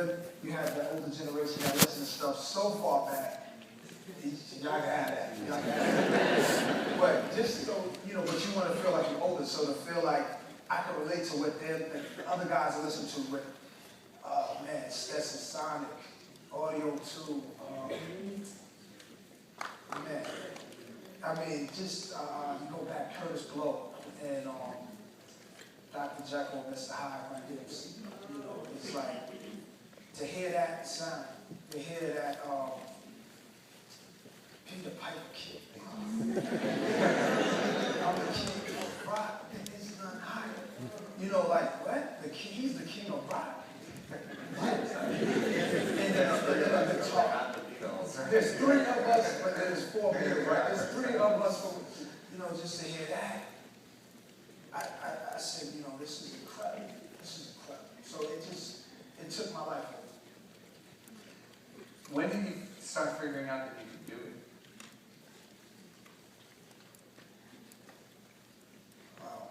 good. You have the older generation that listen to stuff so far back. Y'all can have that. Y'all can have that. But just so, you know, but you want to feel like you're older, so to feel like I can relate to what the other guys are listening to with, man, Stetson Sonic, Audio 2, man. I mean, just, you go back, Curtis Blow, and Dr. Jekyll, Mr. Hyde, my hips. You know, it's like, to hear that sound, to hear that, Peter Piper kick. I'm the king of rock, there's none higher. You know, like, what? He's the king of rock. What? And then the guitar. There's three of us, but there's four people, right? There's three of us, you know, just to hear that. I said, you know, this is incredible. This is incredible. So it took my life over. When did you start figuring out that you could do it? Wow.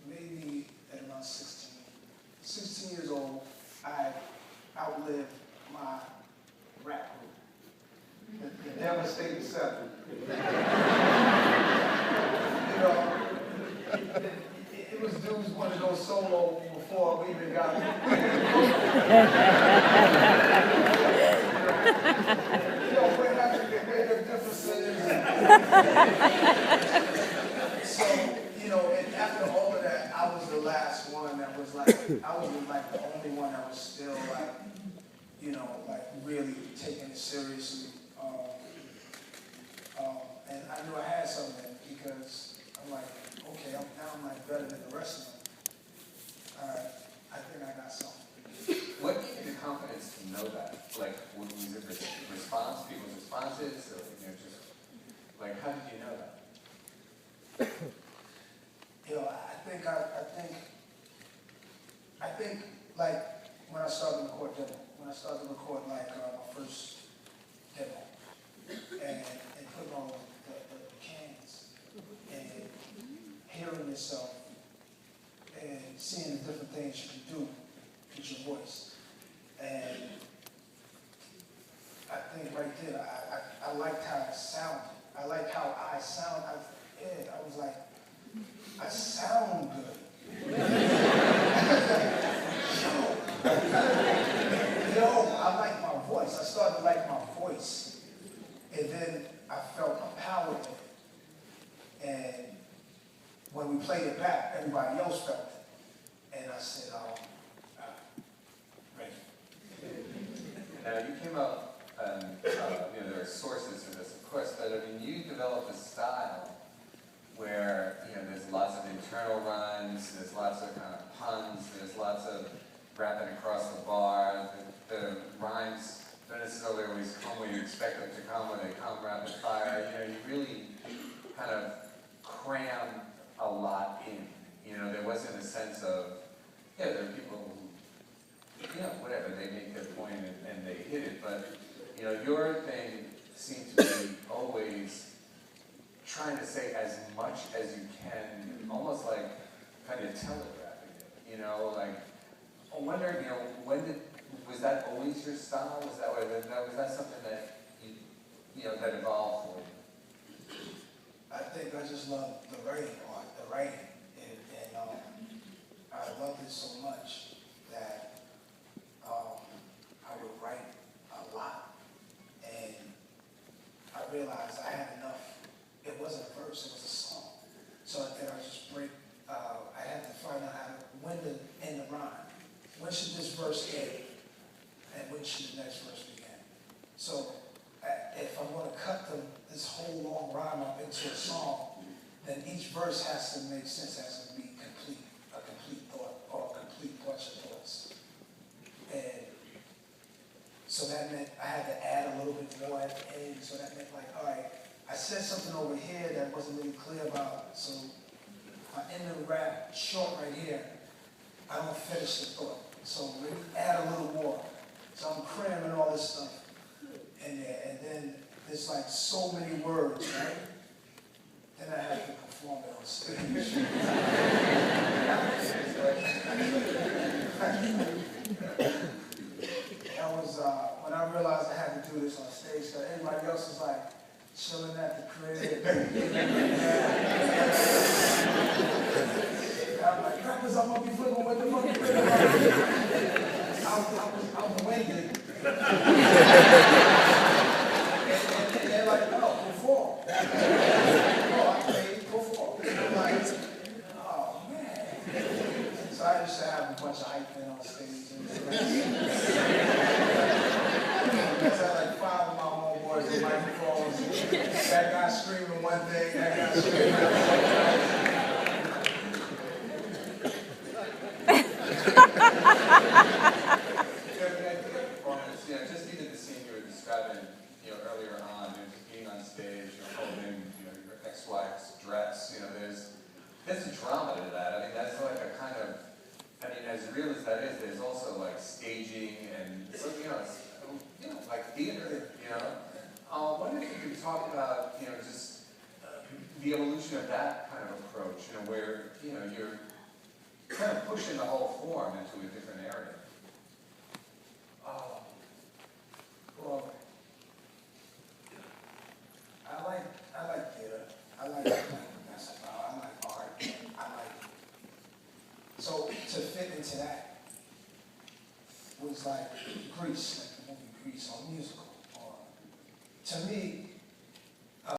Maybe at around 16. 16 years old, I outlived my rap group. The Devastating Seven. You know, it was dudes wanted to go solo before we even got it. You know, we're not going to get rid of differences. So, you know, and after all of that, I was the last one that was like, I was like the only one that was still like, you know, like really taking it seriously. And I knew I had something because I'm like, okay, now I'm like better than the rest of them. All right, I think I got something. What gave you the confidence to know that? Like, was it response, people's responses, or you know, just like, how did you know that? You know, I think like when I started to record demo, when I started to record like my first demo, and putting on the cans, and hearing yourself, and seeing the different things you can do with your voice. And I think right there, I liked how it sounded. I liked how I sound. I was like, I sound good. Yo, I like my voice. I started to like my voice. And then I felt empowered in it. And when we played it back, everybody else felt it. And I said, ready. Now, you came up, you know, there are sources for this, of course, but I mean, you developed a style where, you know, there's lots of internal runs, there's lots of kind of puns, there's lots of rapping across the bar, the rhymes don't necessarily always come where you expect them to come, when they come rapid fire. You know, you really kind of cram a lot in. You know, there wasn't a sense of, yeah, there are people who, you know, whatever, they make their point and they hit it, but, you know, your thing seemed to be always trying to say as much as you can, almost like kind of telegraphing it, you know, like, I wonder, you know, was that always your style? Was that something that you know, that evolved for you? I think I just love the writing part, the writing. And I loved it so much that I would write a lot. And I realized I had enough. It wasn't a verse, it was a song. So I think I just I had to find out when to end the rhyme. When should this verse end? And when should the next verse begin? So if I'm going to cut this whole long rhyme up into a song, then each verse has to make sense, has to be complete, a complete thought, or a complete bunch of thoughts. And so that meant I had to add a little bit more at the end. So that meant like, all right, I said something over here that wasn't really clear about, so I end the rap short right here. I don't finish the thought. So let me add a little more. So I'm cramming all this stuff in there, and then there's like so many words, right? Then I have to perform it on stage. That was, when I realized I had to do this on stage, because everybody else was like chilling at the crib. I'm like, crackers, I'm gonna be flipping with the fucking crib. I was winded. And they're like, no, perform. No, I can't perform. I'm like, oh man. So I used to have a bunch of hype men on stage. Because I like 5 of my homeboys with microphones. That guy screaming one thing, that guy screaming another performance, just even the scene you were describing, earlier on, just being on stage, holding, your ex-wife's dress, there's a drama to that. I mean, that's like a kind of, as real as that is, there's also like staging and, it's, like theater, I wonder if you could talk about, just the evolution of that kind of approach, where, you're kind of pushing the whole form into a different area. well, I like theater. I like what that's about. I like art. So to fit into that was like Grease, like the movie Grease, or musical. Or, to me,